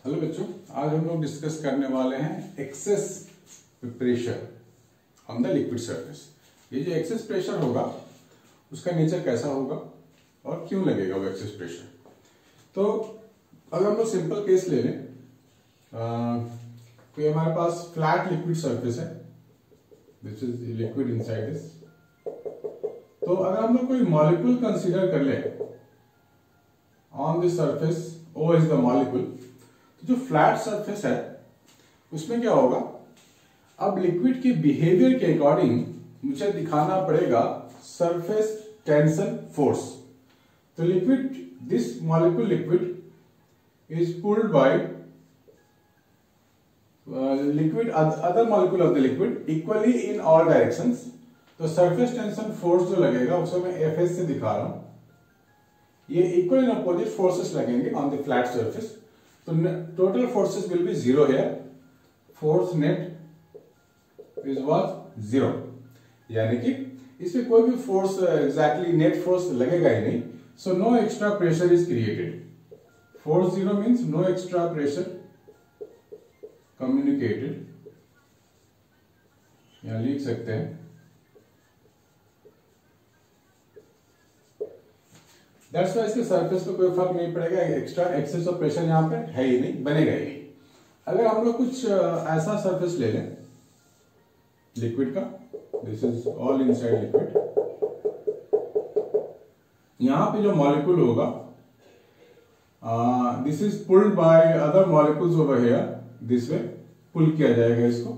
Hello बच्चों, आज हम लोग डिस्कस करने वाले हैं excess pressure on the liquid surface. ये जो एक्सेस प्रेशर होगा उसका नेचर कैसा होगा और क्यों लगेगा वो एक्सेस प्रेशर। तो अगर हम लोग सिंपल केस ले लें, कोई हमारे पास फ्लैट लिक्विड सरफेस है, this is liquid inside this. तो अगर हम लोग कोई मॉलिक्यूल कंसीडर कर ले on this surface, O is the molecule, जो फ्लैट सरफेस है उसमें क्या होगा, अब लिक्विड के बिहेवियर के अकॉर्डिंग मुझे दिखाना पड़ेगा सरफेस टेंशन फोर्स। तो liquid, this molecule liquid is pulled by liquid other molecule of the liquid equally in all directions. तो सरफेस टेंशन फोर्स जो लगेगा उसे मैं Fs से दिखा रहा हूं। ये इक्वल इन अपोजिट फोर्सेस लगेंगे ऑन द फ्लैट सरफेस। तो total forces will be zero here. Force net is what? Zero. यानी कि इसमें कोई भी फोर्स एग्जैक्टली नेट फोर्स लगेगा ही नहीं। So no extra pressure is created. Force zero means no extra pressure communicated. यहाँ लिख सकते हैं दैट्स वाई इसके सरफेस पे कोई फर्क नहीं पड़ेगा, एक्स्ट्रा एक्सेस ऑफ प्रेशर यहाँ पे है ही नहीं, बनेगा ही नहीं। अगर हम लोग कुछ ऐसा सरफेस ले लें लिक्विड का, this is all inside liquid, यहां पे जो मॉलिक्यूल होगा this is pulled by other molecules over here, this way pull किया जाएगा इसको।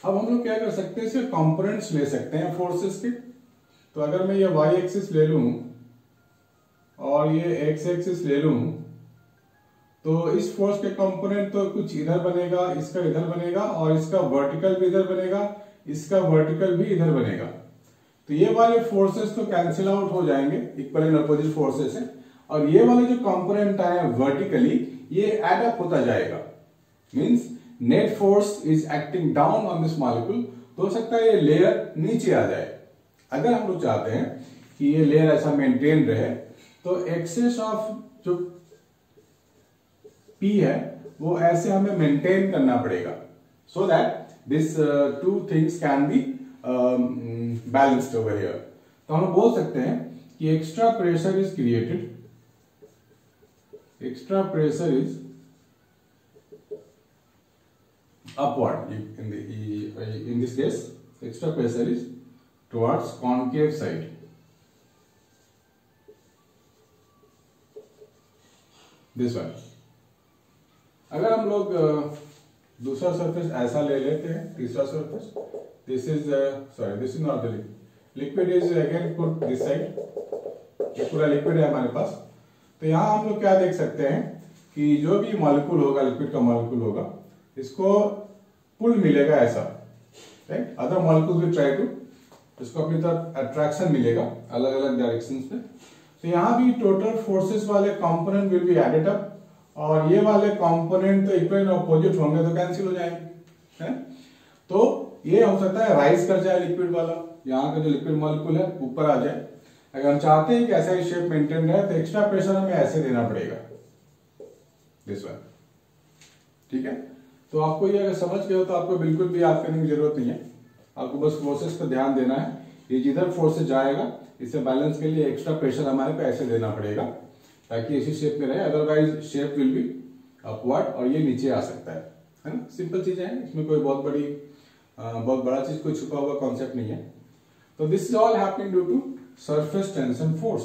अब हम लोग क्या कर सकते हैं, इसके कंपोनेंट्स ले सकते हैं फोर्सेस के। तो अगर मैं ये वाई एक्सिस ले लूं और ये एक्स एक्सिस ले लूं, तो इस फोर्स के कंपोनेंट तो कुछ इधर बनेगा, इसका इधर बनेगा, और इसका वर्टिकल भी इधर बनेगा, इसका वर्टिकल भी इधर बनेगा। तो ये वाले फोर्सेस तो कैंसिल आउट हो जाएंगे इक्वल एंड अपोजिट फोर्सेस से, और ये वाले जो कंपोनेंट आए वर्टिकली ये एड अप होता जाएगा। Means net force is acting down on this molecule. तो हो सकता है ये लेयर नीचे आ जाए। अगर हम लोग चाहते हैं कि ये लेयर ऐसा मेंटेन रहे, तो एक्सेस ऑफ जो P है वो ऐसे हमें मेंटेन करना पड़ेगा, so that this two things can be balanced over here. तो हम बोल सकते हैं कि extra pressure is created, extra pressure is upward in this case extra pressure is towards concave side। This one. अगर हम लोग दूसरा सरफेस ऐसा ले लेते हैं, तीसरा surface, this is sorry this is not the liquid is again put this side, ये पूरा लिक्विड है हमारे पास। तो यहां हम लोग क्या देख सकते हैं कि जो भी मॉलिक्यूल होगा, लिक्विड का मॉलिक्यूल होगा, इसको पुल मिलेगा ऐसा, right. Other molecule will try to, इसको अपनी तरफ अट्रैक्शन मिलेगा अलग अलग डायरेक्शंस पे। तो यहां भी टोटल फोर्सेस वाले component will be added up, और ये वाले कंपोनेंट तो इक्वल अपोजिट होंगे तो कैंसिल हो जाएंगे, है? तो ये हो सकता है राइज कर जाए लिक्विड वाला, यहाँ का जो लिक्विड मॉलिक्यूल है ऊपर आ जाए। अगर हम चाहते हैं कि ऐसा ही शेप मेंटेन रहे तो एक्स्ट्रा प्रेशर हमें ऐसे देना पड़ेगा, दिस वन, ठीक है। तो आपको ये अगर समझ गए हो तो आपको बिल्कुल भी याद करने की जरूरत नहीं है, आपको बस फोर्सेस पर ध्यान देना है। ये जिधर फोर्सेस जाएगा इसे बैलेंस के लिए एक्स्ट्रा प्रेशर हमारे को ऐसे देना पड़ेगा ताकि इसी शेप में रहे, otherwise shape will be upward और ये नीचे आ सकता है ना। सिंपल चीजें हैं, इसमें कोई बहुत बड़ा चीज, कोई छुपा हुआ कॉन्सेप्ट नहीं है। तो this is all happening due to surface tension force,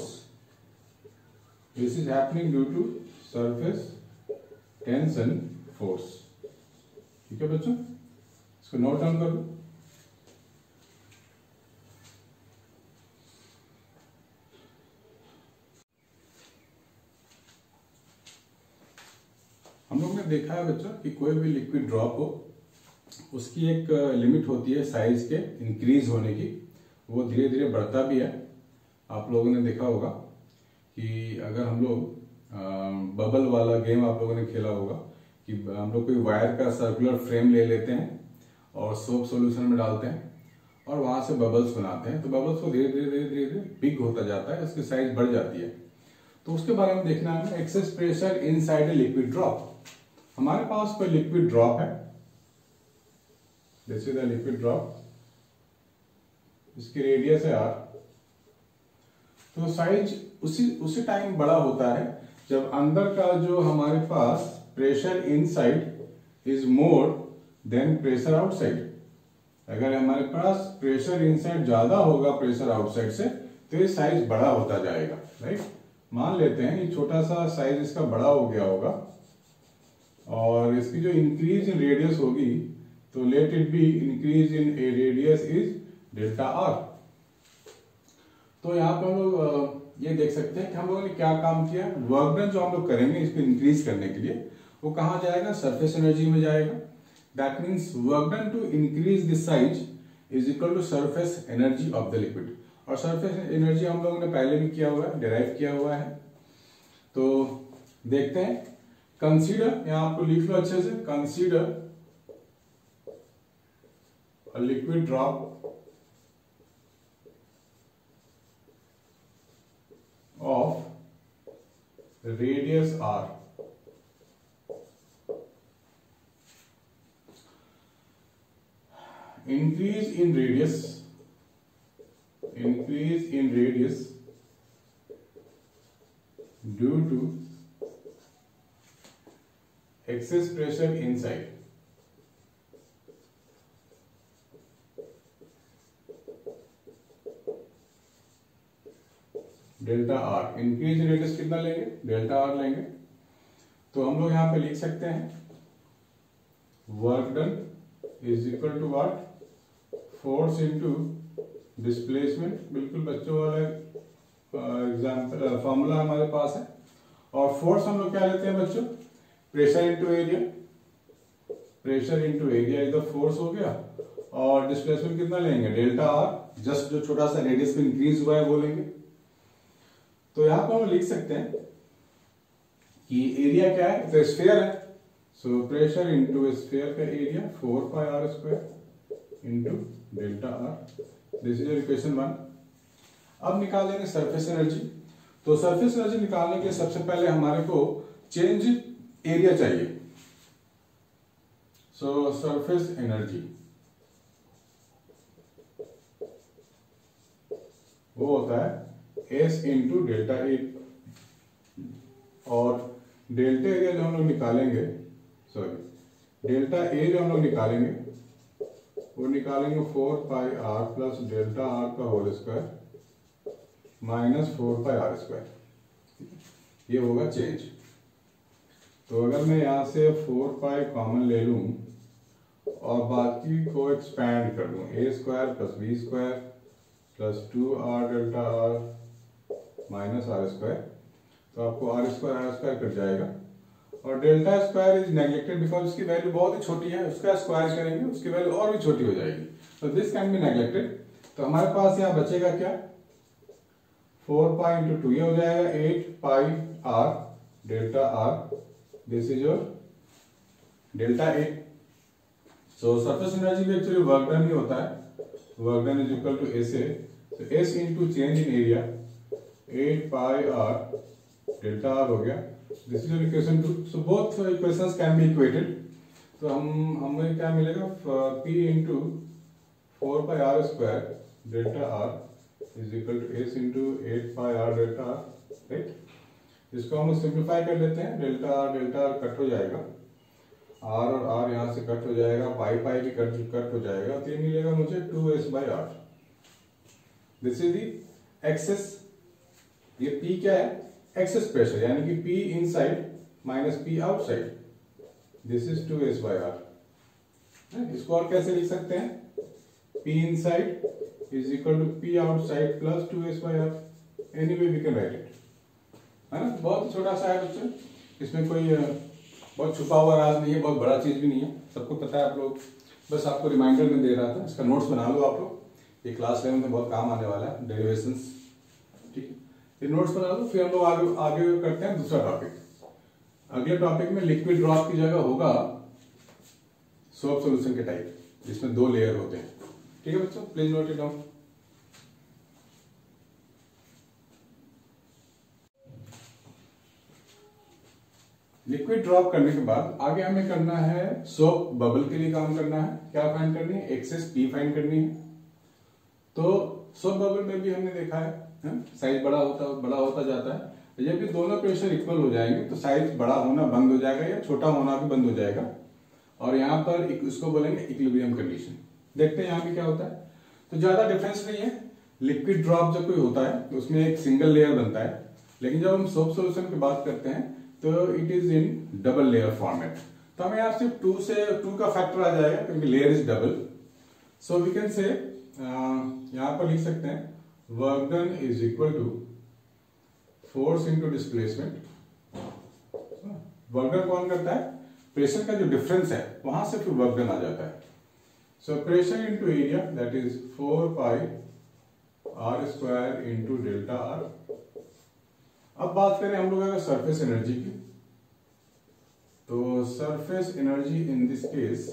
this is happening due to surface tension force. ठीक है बच्चों, इसको नोट डाउन कर लो। हम लोग ने देखा है बच्चों कि कोई भी लिक्विड ड्रॉप हो, उसकी एक लिमिट होती है साइज के इंक्रीज होने की, वो धीरे धीरे बढ़ता भी है। आप लोगों ने देखा होगा कि अगर हम लोग बबल वाला गेम आप लोगों ने खेला होगा कि हम लोग कोई वायर का सर्कुलर फ्रेम ले लेते हैं और सोप सॉल्यूशन में डालते हैं और वहां से बबल्स बनाते हैं। तो बबल्स को धीरे धीरे धीरे धीरे बिग होता जाता है, उसकी साइज बढ़ जाती है। तो उसके बारे में देखना है excess pressure inside a liquid drop. हमारे पास कोई लिक्विड ड्रॉप है, this is the liquid drop, इसकी रेडियस है r। तो साइज उसी टाइम बड़ा होता है जब अंदर का जो हमारे पास pressure inside is more than pressure outside. अगर हमारे पास प्रेशर इनसाइड ज्यादा होगा प्रेशर आउटसाइड से तो ये साइज बड़ा होता जाएगा, राइट। मान लेते हैं ये छोटा सा साइज इसका बड़ा हो गया होगा और इसकी जो इंक्रीज इन रेडियस होगी तो let it be increase in A radius is delta R. तो यहाँ पे हम लोग ये देख सकते हैं कि हम लोगों ने क्या काम किया। वर्क डन जो हम लोग करेंगे इसको इंक्रीज करने के लिए वो कहाँ जाएगा, सरफेस एनर्जी में जाएगा। That means work done to increase this size is equal to surface energy of the liquid. और सरफेस एनर्जी हम लोगों ने पहले भी किया हुआ है, डिराइव किया हुआ है। तो देखते हैं, कंसीडर, यहाँ आपको लिख लो अच्छे से, consider a liquid drop of radius r, increase in radius due to excess pressure inside। Delta R, increase in radius कितना लेंगे, डेल्टा आर लेंगे। तो हम लोग यहां पे लिख सकते हैं work done is equal to what, force into displacement. बिल्कुल बच्चों वाला एग्जांपल फॉर्मूला हमारे पास है। और फोर्स हम लोग क्या लेते हैं बच्चों, pressure into area, pressure into area is the force हो गया। और डिस्प्लेसमेंट कितना लेंगे, डेल्टा आर, जस्ट जो छोटा सा रेडियस में इंक्रीज हुआ है वो लेंगे। तो यहां पर हम लिख सकते हैं कि एरिया क्या है, तो स्फीयर है, सो प्रेशर इनटू स्फीयर का area 4 pi are square into delta are. This is equation 1। अब निकालेंगे सरफेस एनर्जी। तो सरफेस एनर्जी निकालने के लिए सबसे पहले हमारे को चेंज एरिया चाहिए। सो सरफेस एनर्जी वो होता है S इंटू डेल्टा ए। और डेल्टा एरिया जो हम लोग निकालेंगे, सॉरी डेल्टा ए जो हम लोग निकालेंगे वो निकालेंगे 4 pi r plus delta r का whole square minus 4 pi are square, ये होगा चेंज। तो अगर मैं यहां से 4 पाई कॉमन ले लूं और बाकी को एक्सपैंड कर दूं, A square plus B square plus 2 R delta R minus R square, तो आपको आर स्क्वायर कट जाएगा। और delta square is neglected because उसकी वैल्यू बहुत ही छोटी है, उसका स्क्वायर करेंगे उसकी वैल्यू और भी छोटी हो जाएगी, तो दिस कैन बी नेग्लेक्टेड। तो हमारे पास यहाँ बचेगा क्या, 4 पाई इंटू 2, ये हो जाएगा 8 pi are delta are, this is your delta A. So surface energy भी एक्चुअली वर्क डन ही होता है, work done is equal to S A, so S into change in area 8 pi are delta R हो गया। This is equation 2। So both equations can be equated. तो हमें क्या मिलेगा, P into 4 pi are square delta are is equal to S into 8 pi are delta are, right. इसको हम simplify कर लेते हैं, डेल्टा आर कट हो जाएगा, आर और आर यहाँ से कट हो जाएगा, पाई पाई भी कट हो जाएगा, तो ये मिलेगा मुझे 2s by r. This is the excess, ये P क्या है, एक्सेस प्रेशर, यानी कि P inside minus P outside, this is 2s by r. इसको और कैसे लिख सकते हैं, P inside is equal to P outside plus 2s by r, anyway we can write it, है ना। बहुत छोटा सा है बच्चों, इसमें कोई बहुत छुपा हुआ राज नहीं है, बहुत बड़ा चीज भी नहीं है, सबको पता है। आप लोग बस आपको रिमाइंडर में दे रहा था, इसका नोट्स बना लो आप लोग, ये क्लास 11 में बहुत काम आने वाला है, डेरिवेशंस, ठीक है। ये नोट्स बना लो, फिर हम लोग आगे करते हैं दूसरा टॉपिक। अगले टॉपिक में लिक्विड ड्रॉप की जगह होगा सोप सॉल्यूशन के टाइप, जिसमें 2 लेयर होते हैं, ठीक है बच्चों, please note it down. Liquid drop करने के बाद आगे हमें करना है सोप बबल के लिए काम करना है। क्या फाइंड करनी है? एक्सेस पी फाइंड करनी है। तो सोप बबल में भी हमने देखा है साइज बड़ा होता जाता है। जब भी दोनों प्रेशर इक्वल हो जाएंगे तो साइज बड़ा होना बंद हो जाएगा या छोटा होना भी बंद हो जाएगा, और यहाँ पर इसको बोलेंगे इक्विलिब्रियम कंडीशन। देखते हैं यहाँ भी क्या होता है। तो ज्यादा डिफरेंस नहीं है। लिक्विड ड्रॉप जब कोई होता है तो उसमें एक सिंगल लेयर बनता है, लेकिन जब हम सोप सोल्यूशन की बात करते हैं तो it is in double layer format. तो हमें यहाँ सिर्फ 2 का फैक्टर आ जाएगा क्योंकि layer is double. So we can say यहाँ पर लिख सकते हैं work done is equal to force into displacement. Work done कौन करता है? प्रेशर का जो डिफरेंस है वहां से फिर वर्क डन आ जाता है। So pressure into area that is 4 pi are square into delta r. अब बात करें हम लोग अगर सरफेस एनर्जी की, तो surface energy in this case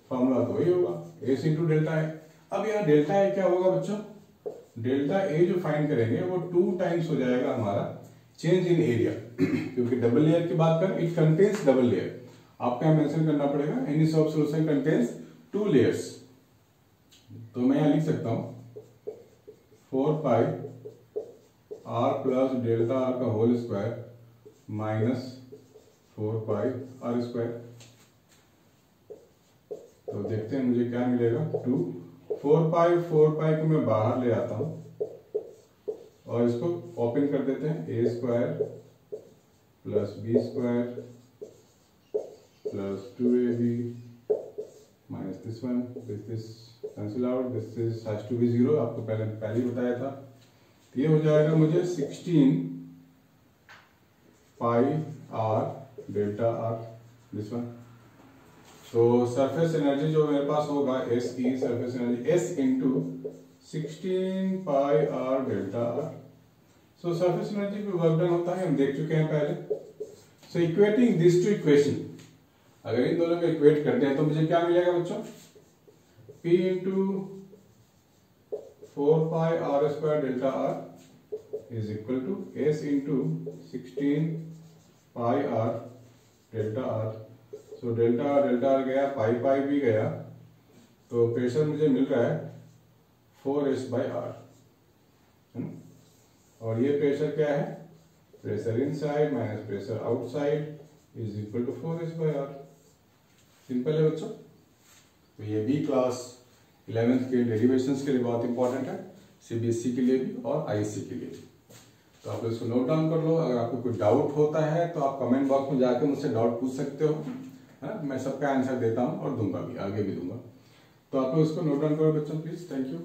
formula तो वही होगा एस इंटू डेल्टा ए। अब यहाँ डेल्टा ए क्या होगा बच्चों? डेल्टा ए जो फाइंड करेंगे वो 2 टाइम्स हो जाएगा हमारा चेंज इन एरिया क्योंकि डबल लेयर की बात करें, इट कंटेन्स डबल लेयर। आपको यहाँ मेंशन करना पड़ेगा any soap solution contains 2 layers. तो मैं यहाँ लिख सकता हूं 4 pi r plus delta r का whole square minus 4 pi are square. तो देखते हैं मुझे क्या मिलेगा 2। 4 पाई को मैं बाहर ले आता हूं और इसको ओपन कर देते हैं। A square plus B square plus 2ab minus this one, this cancel out, this is has to be 0। आपको पहले ही बताया था। ये हो जाएगा मुझे 16 pi are delta are this one. तो सरफेस एनर्जी जो मेरे पास होगा S E surface energy S into 16 pi are delta are. So surface energy पे वर्क डन होता है, हम देख चुके हैं पहले। So equating this to equation, अगर इन दोनों को इक्वेट करते हैं तो मुझे क्या मिलेगा बच्चों? P into 4 pi are square delta are is equal to S into 16 pi are delta are. So delta r गया, पाई भी गया, तो प्रेशर मुझे मिल रहा है 4s बाई आर। और ये प्रेशर क्या है? Pressure inside minus pressure outside is equal to 4s by r. Simple है बच्चों। तो ये बी क्लास 11th के डेरिवेशंस के लिए बहुत इंपॉर्टेंट है, सीबीएसई के लिए भी और आईएससी के लिए भी। तो आप इसको नोट डाउन कर लो। अगर आपको कोई डाउट होता है तो आप कमेंट बॉक्स में जाकर मुझसे डाउट पूछ सकते हो, है? मैं सबका आंसर देता हूँ और दूंगा भी, आगे भी दूंगा। तो आप लोग इसको नोट डाउन करो बच्चों प्लीज। Thank you.